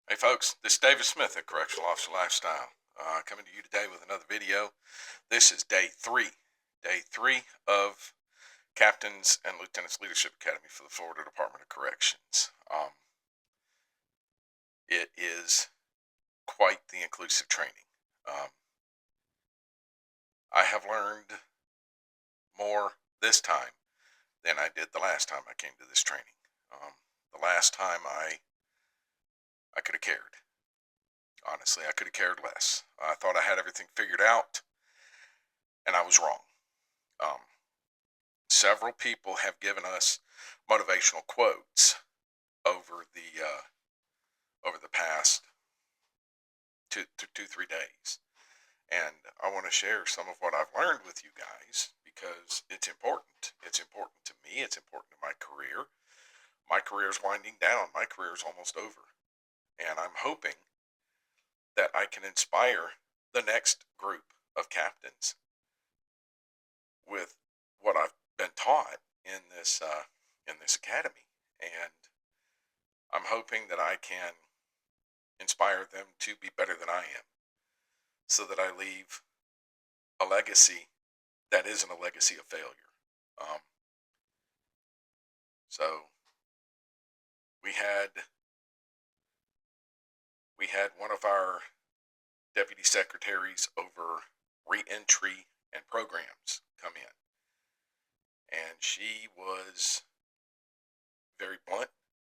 Hey folks, this is David Smith at Correctional Officer Lifestyle. Coming to you today with another video. This is day three of Captains and Lieutenants Leadership Academy for the Florida Department of Corrections. It is quite the inclusive training. I have learned more this time than I did the last time I came to this training. The last time I could have cared. Honestly, I could have cared less. I thought I had everything figured out, and I was wrong. Several people have given us motivational quotes over the past 3 days, and I want to share some of what I've learned with you guys because it's important. It's important to me. It's important to my career. My career is winding down. My career is almost over, and I'm hoping that I can inspire the next group of captains with what I've been taught in this academy, and I'm hoping that I can inspire them to be better than I am, so that I leave a legacy that isn't a legacy of failure. Um, so we had one of our deputy secretaries over reentry and programs come in, and she was very blunt,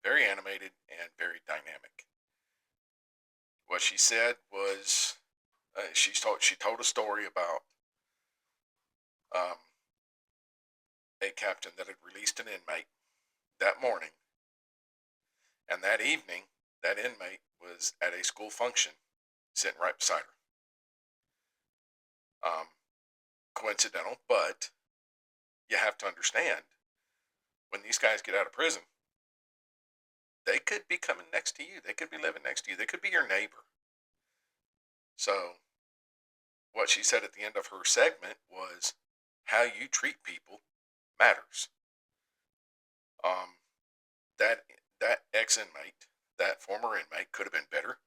very animated, and very dynamic. What she said was she told a story about a captain that had released an inmate that morning, and that evening that inmate was at a school function sitting right beside her. Coincidental, but you have to understand, when these guys get out of prison, they could be coming next to you. They could be living next to you. They could be your neighbor. So what she said at the end of her segment was, how you treat people matters. That ex-inmate, that former inmate, could have been better,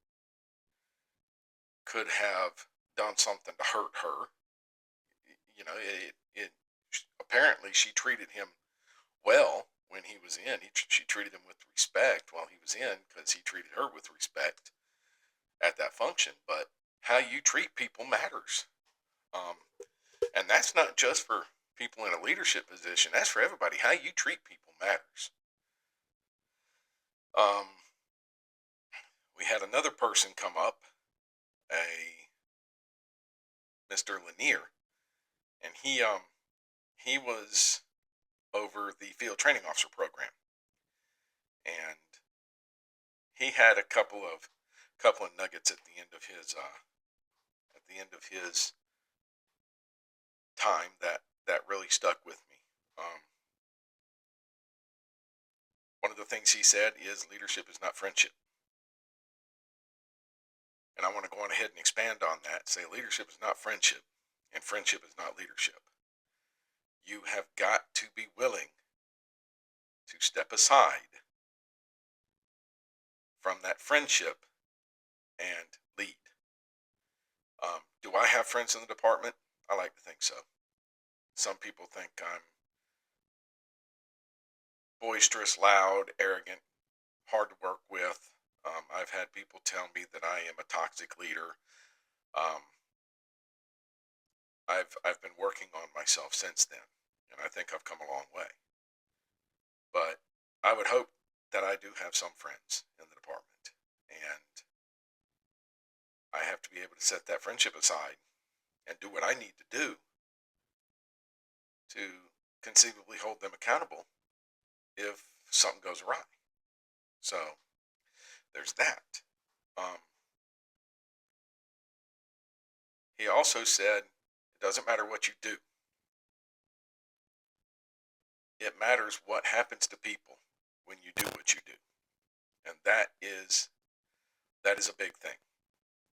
could have done something to hurt her. You know, apparently she treated him well when he was in. She treated him with respect while he was in, because he treated her with respect at that function. But how you treat people matters. And that's not just for people in a leadership position. That's for everybody. How you treat people matters. We had another person come up, a Mr. Lanier, and he was over the field training officer program, and he had a couple of nuggets at the end of his time that really stuck with me. One of the things he said is, leadership is not friendship. And I want to go on ahead and expand on that. Say leadership is not friendship, and friendship is not leadership. You have got to be willing to step aside from that friendship and lead. Do I have friends in the department? I like to think so. Some people think I'm boisterous, loud, arrogant, hard to work with. I've had people tell me that I am a toxic leader. I've been working on myself since then, and I think I've come a long way. But I would hope that I do have some friends in the department, and I have to be able to set that friendship aside and do what I need to do to conceivably hold them accountable if something goes awry. So there's that. He also said, it doesn't matter what you do. It matters what happens to people when you do what you do. And that is a big thing.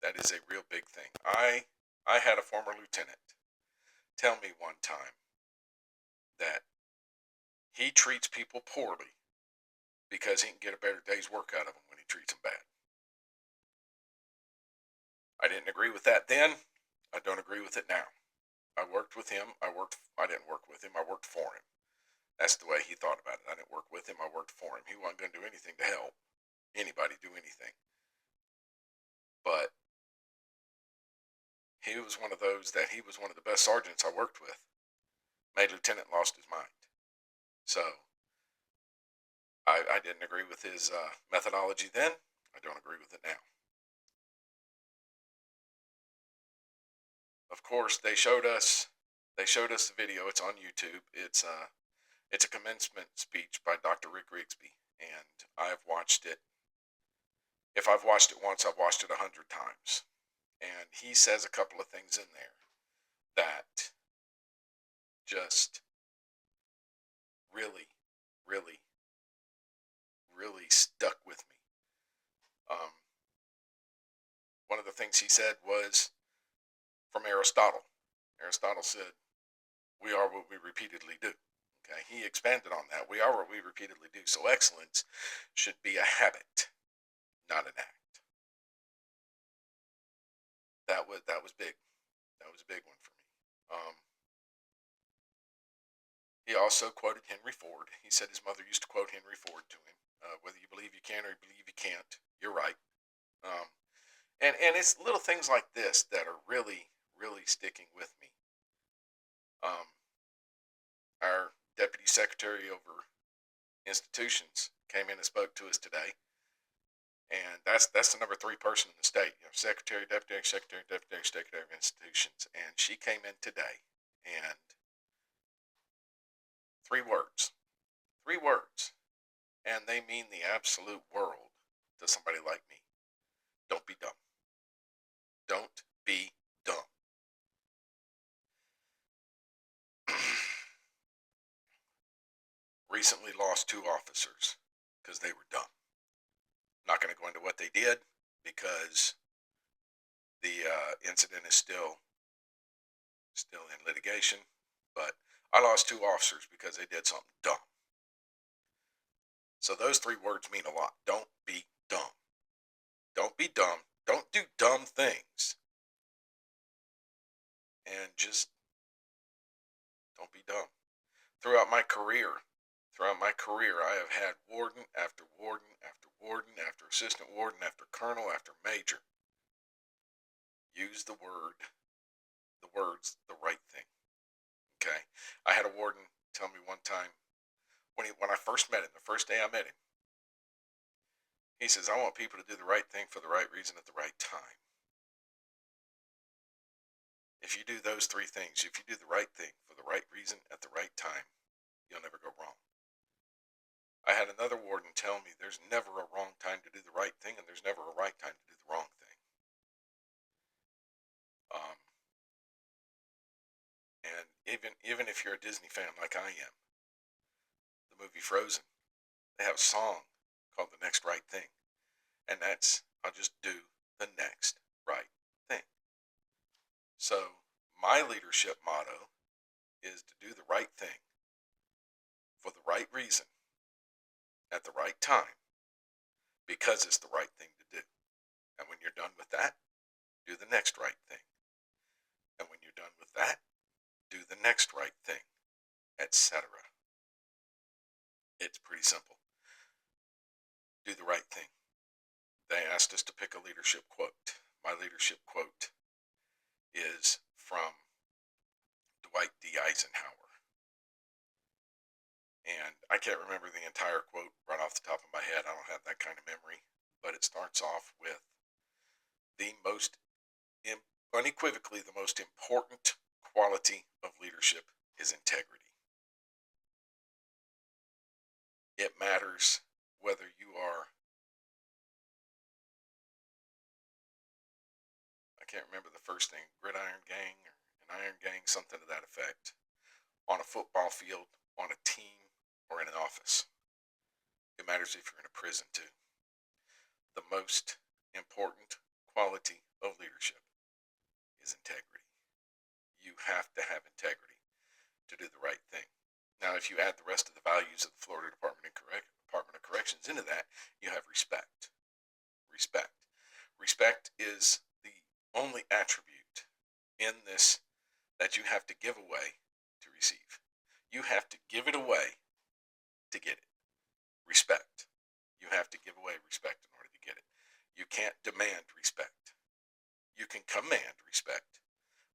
That is a real big thing. I had a former lieutenant tell me one time that he treats people poorly because he can get a better day's work out of them when he treats them bad. agree with that then. I don't agree with it now. I worked with him. I didn't work with him. I worked for him. That's the way he thought about it. I didn't work with him. I worked for him. He wasn't going to do anything to help anybody do anything. But he was one of those that he was one of the best sergeants I worked with. Made lieutenant, lost his mind. So I didn't agree with his methodology then. I don't agree with it now. Of course, they showed us the video. It's on YouTube. It's a commencement speech by Dr. Rick Rigsby, and I've watched it. If I've watched it once, I've watched it 100 times. And he says a couple of things in there that just really, really, really stuck with me. One of the things he said was from Aristotle. Aristotle said, "We are what we repeatedly do." Okay, he expanded on that. We are what we repeatedly do. So excellence should be a habit, not an act. That was big. That was a big one for me. He also quoted Henry Ford. He said his mother used to quote Henry Ford to him. Whether you believe you can or you believe you can't, you're right. Um, and it's little things like this that are really, really sticking with me. Um, our deputy secretary over institutions came in and spoke to us today, and that's the number 3 person in the state. You know, secretary, deputy secretary of institutions, and she came in today, and 3 words, and they mean the absolute world to somebody like me. Don't be dumb. Don't be dumb. Recently lost 2 officers because they were dumb. Not going to go into what they did because the incident is still in litigation. But I lost 2 officers because they did something dumb. So those 3 words mean a lot. Don't be dumb. Don't be dumb. Don't do dumb things. And just don't be dumb. Throughout my career, I have had warden after warden after warden after assistant warden after colonel after major use the words, the right thing. Okay? I had a warden tell me one time, when I first met him, the first day I met him, he says, "I want people to do the right thing for the right reason at the right time." If you do those 3 things, if you do the right thing for the right reason at the right time, you'll never go wrong. I had another warden tell me there's never a wrong time to do the right thing, and there's never a right time to do the wrong thing. And even if you're a Disney fan like I am, the movie Frozen, they have a song called "The Next Right Thing," and that's I'll just do the next right thing. So my leadership motto is to do the right thing for the right reason at the right time because it's the right thing to do. And when you're done with that, do the next right thing. And when you're done with that, do the next right thing, etc. It's pretty simple. Do the right thing. They asked us to pick a leadership quote. My leadership quote is from Dwight D. Eisenhower. And I can't remember the entire quote right off the top of my head. I don't have that kind of memory. But it starts off with unequivocally the most important quality of leadership is integrity. It matters whether you are, I can't remember the first thing, gridiron gang or an iron gang, something to that effect, on a football field, on a team, or in an office. It matters if you're in a prison too. The most important quality of leadership is integrity. You have to have integrity to do the right thing. Now, if you add the rest of the values of the Florida Department of Corrections into that, you have respect. Respect is the only attribute in this that you have to give away to receive. You have to give it away to get it. Respect. You have to give away respect in order to get it. You can't demand respect. You can command respect,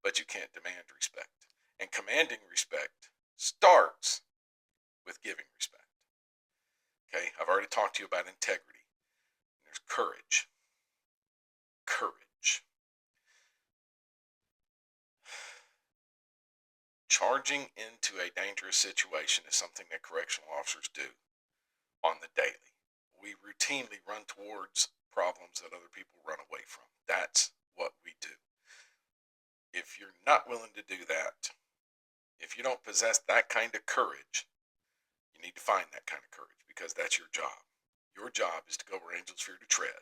but you can't demand respect. And commanding respect starts with giving respect. Okay, I've already talked to you about integrity. There's courage. Courage. Charging into a dangerous situation is something that correctional officers do on the daily. We routinely run towards problems that other people run away from. That's what we do. If you're not willing to do that, if you don't possess that kind of courage, you need to find that kind of courage, because that's your job. Your job is to go where angels fear to tread,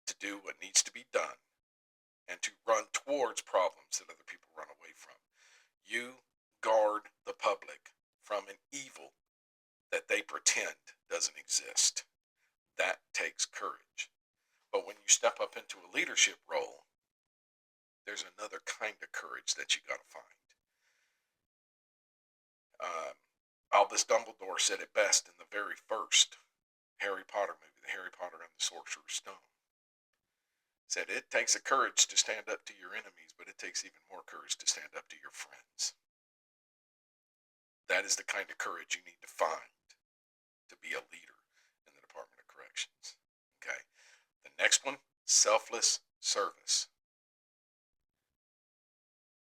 to do what needs to be done, and to run towards problems that other people run away from. You guard the public from an evil that they pretend doesn't exist. That takes courage. But when you step up into a leadership role, there's another kind of courage that you got to find. Albus Dumbledore said it best in the very first Harry Potter movie, The Harry Potter and the Sorcerer's Stone. Said it takes a courage to stand up to your enemies, but it takes even more courage to stand up to your friends. That is the kind of courage you need to find to be a leader in the Department of Corrections. Okay. The next one, selfless service.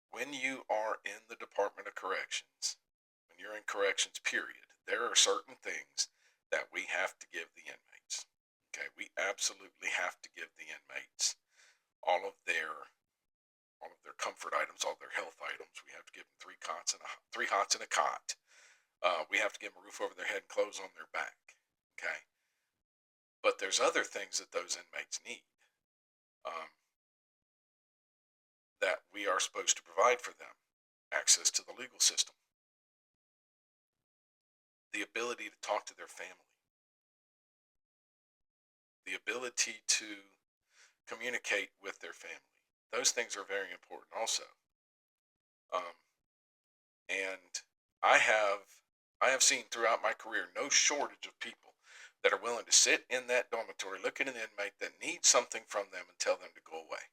When you are in the Department of Corrections, when you're in corrections, period, there are certain things that we have to give the inmates. Okay, we absolutely have to give the inmates all of their comfort items, all their health items. We have to give them three hots and a cot. We have to give them a roof over their head and clothes on their back. Okay, but there's other things that those inmates need, that we are supposed to provide for them. Access to the legal system, the ability to talk to their family, the ability to communicate with their family. Those things are very important also. And I have seen throughout my career no shortage of people that are willing to sit in that dormitory, look at an inmate that needs something from them, and tell them to go away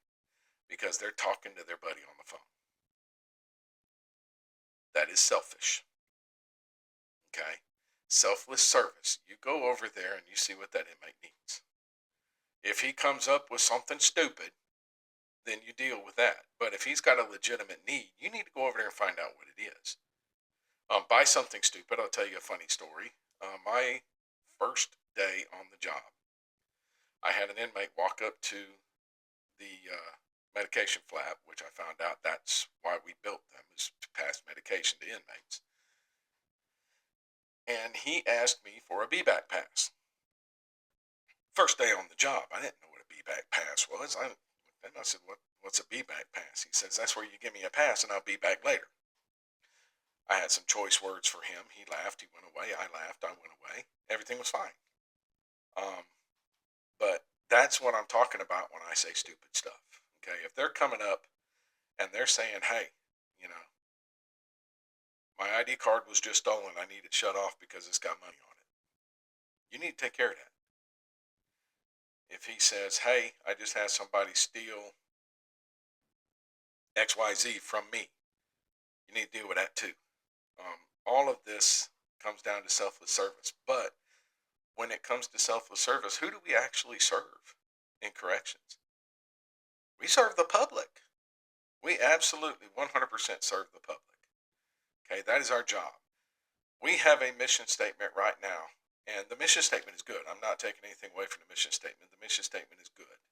because they're talking to their buddy on the phone. That is selfish. Okay? Selfless service. You go over there and you see what that inmate needs. If he comes up with something stupid, then you deal with that. But if he's got a legitimate need, you need to go over there and find out what it is. By something stupid, I'll tell you a funny story. My first day on the job, I had an inmate walk up to the medication flap, which I found out that's why we built them, is to pass medication to inmates. And he asked me for a BBAC pass. First day on the job, I didn't know what a BBAC pass was. I said, what's a BBAC pass? He says, that's where you give me a pass and I'll be back later. I had some choice words for him. He laughed. He went away. I laughed. I went away. Everything was fine. But that's what I'm talking about when I say stupid stuff. Okay, if they're coming up and they're saying, hey, my ID card was just stolen. I need it shut off because it's got money on it. You need to take care of that. If he says, hey, I just had somebody steal XYZ from me, you need to deal with that too. All of this comes down to selfless service. But when it comes to selfless service, who do we actually serve in corrections? We serve the public. We absolutely 100% serve the public. Okay, that is our job. We have a mission statement right now, and the mission statement is good. I'm not taking anything away from the mission statement. The mission statement is good.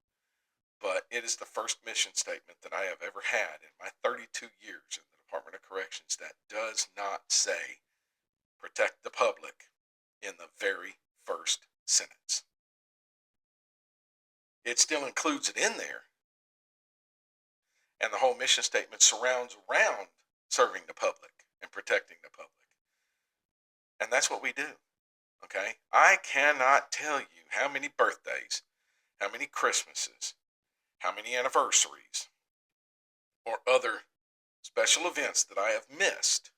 But it is the first mission statement that I have ever had in my 32 years in the Department of Corrections that does not say protect the public in the very first sentence. It still includes it in there. And the whole mission statement surrounds around serving the public and protecting the public. And that's what we do. Okay? I cannot tell you how many birthdays, how many Christmases, how many anniversaries or other special events that I have missed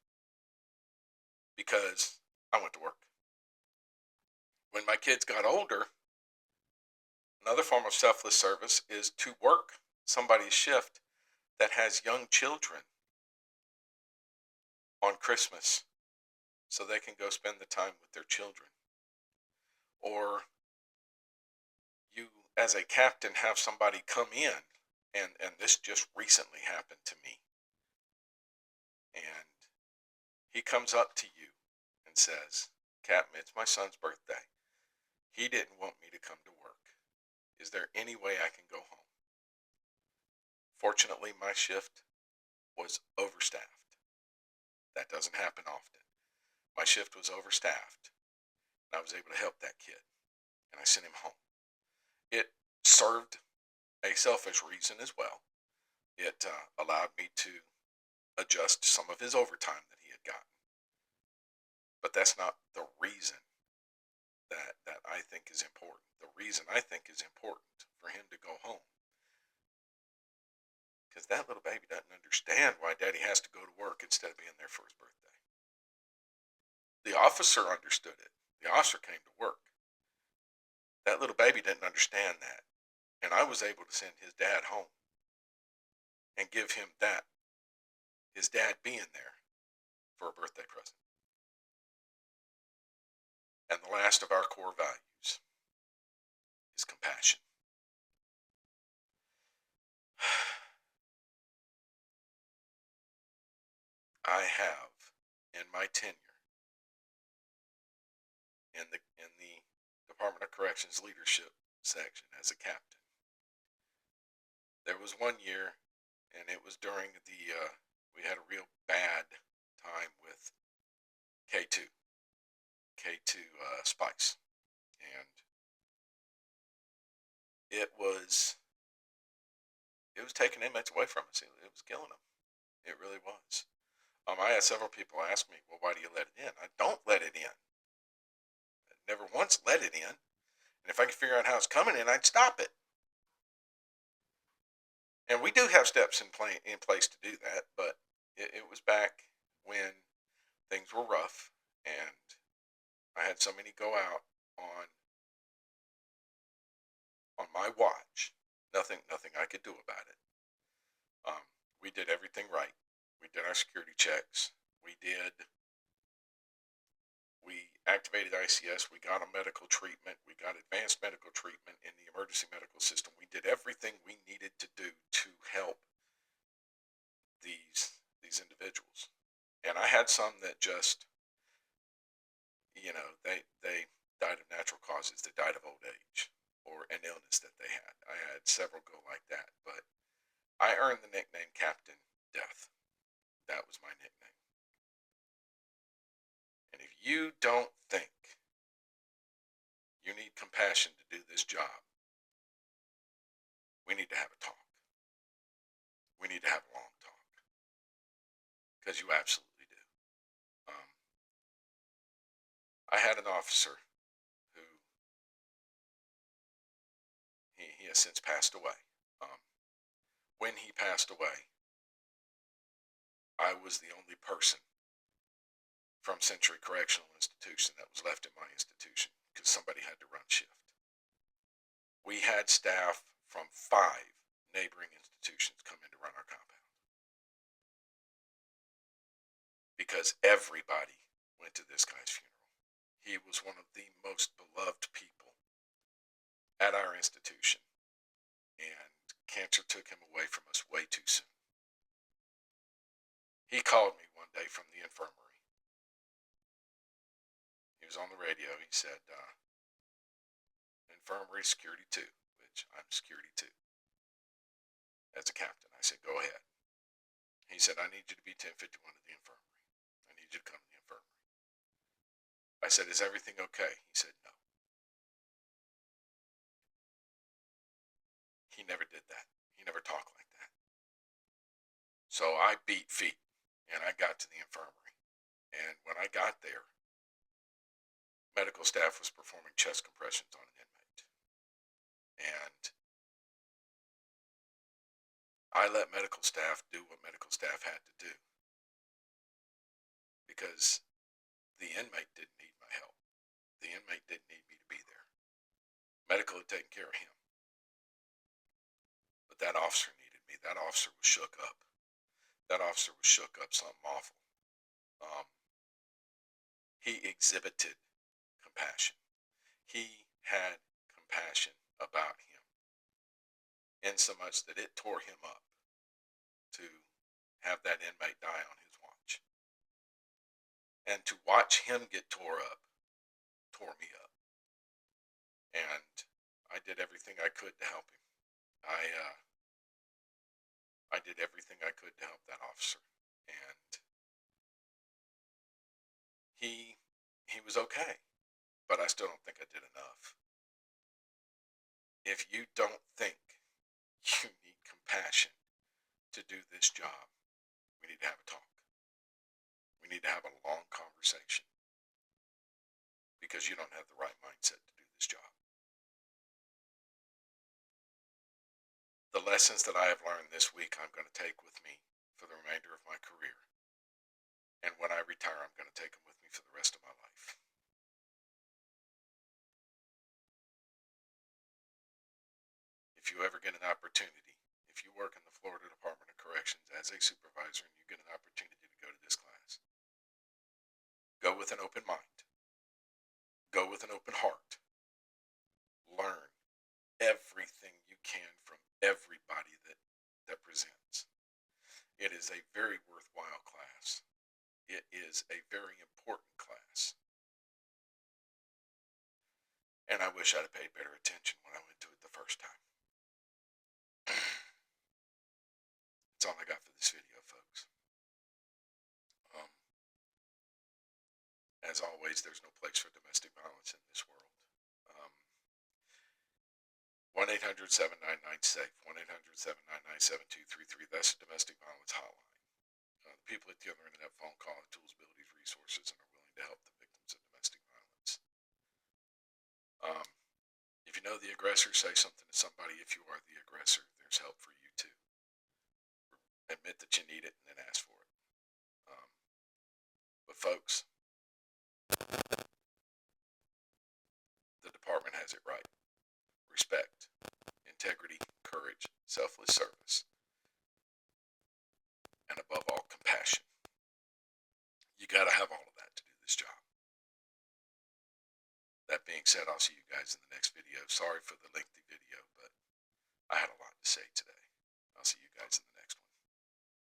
because I went to work. When my kids got older, another form of selfless service is to work somebody's shift that has young children on Christmas so they can go spend the time with their children. Or you, as a captain, have somebody come in, and this just recently happened to me. And he comes up to you and says, Captain, it's my son's birthday. He didn't want me to come to work. Is there any way I can go home? Fortunately, my shift was overstaffed. That doesn't happen often. My shift was overstaffed, and I was able to help that kid, and I sent him home. It served a selfish reason as well. It allowed me to adjust some of his overtime that he had gotten. But that's not the reason that I think is important. The reason I think is important for him to go home, because that little baby doesn't understand why daddy has to go to work instead of being there for his birthday. The officer understood it. The officer came to work. That little baby didn't understand that. And I was able to send his dad home and give him that, his dad being there for a birthday present. And the last of our core values is compassion. I have, in my tenure in the Department of Corrections leadership section as a captain, there was one year, and it was during we had a real bad time with K2 Spice, and it was taking inmates away from us. It was killing them. It really was. I had several people ask me, well, why do you let it in? I don't let it in. I never once let it in. And if I could figure out how it's coming in, I'd stop it. And we do have steps in place to do that, but it was back when things were rough, and I had so many go out on my watch. Nothing I could do about it. We did everything right. We did our security checks. We activated ICS. We got a medical treatment. We got advanced medical treatment in the emergency medical system. We did everything we needed to do to help these individuals. And I had some that just, they died of natural causes. They died of old age or an illness that they had. I had several go like that, but I earned the nickname Captain Death. That was my nickname. And if you don't think you need compassion to do this job, we need to have a talk. We need to have a long talk. Because you absolutely do. I had an officer who, he has since passed away. When he passed away, I was the only person from Century Correctional Institution that was left in my institution because somebody had to run shift. We had staff from 5 neighboring institutions come in to run our compound because everybody went to this guy's funeral. He was one of the most beloved people at our institution, and cancer took him away from us way too soon. He called me one day from the infirmary. He was on the radio. He said, Infirmary Security 2, which I'm Security 2. As a captain, I said, go ahead. He said, I need you to be 1051 at the infirmary. I need you to come to the infirmary. I said, is everything okay? He said, no. He never did that. He never talked like that. So I beat feet, and I got to the infirmary. And when I got there, medical staff was performing chest compressions on an inmate. And I let medical staff do what medical staff had to do because the inmate didn't need my help. The inmate didn't need me to be there. Medical had taken care of him. But that officer needed me. That officer was shook up. That officer was shook up something awful. He exhibited compassion. He had compassion about him, in so much that it tore him up to have that inmate die on his watch. And to watch him get tore up tore me up. And I did everything I could to help him. I did everything I could to help that officer, and he was okay, but I still don't think I did enough. If you don't think you need compassion to do this job, we need to have a talk. We need to have a long conversation, because you don't have the right mindset to do this job. The lessons that I have learned this week, I'm going to take with me for the remainder of my career. And when I retire, I'm going to take them with me for the rest of my life. If you ever get an opportunity, if you work in the Florida Department of Corrections as a supervisor and you get an opportunity to go to this class, go with an open mind. Go with an open heart. Learn everything you can from everybody that presents. It is a very worthwhile class. It is a very important class. And I wish I'd have paid better attention when I went to it the first time. That's all I got for this video, folks. As always, there's no place for domestic violence in this world. 1-800-799-SAFE, 1-800-799-7233. That's the domestic violence hotline. The people at the other end of that phone call have tools, abilities, resources, and are willing to help the victims of domestic violence. If you know the aggressor, say something to somebody. If you are the aggressor, there's help for you too. Admit that you need it and then ask for it. But folks, the department has it right. Respect, integrity, courage, selfless service, and above all, compassion. You gotta have all of that to do this job. That being said, I'll see you guys in the next video. Sorry for the lengthy video, but I had a lot to say today. I'll see you guys in the next video.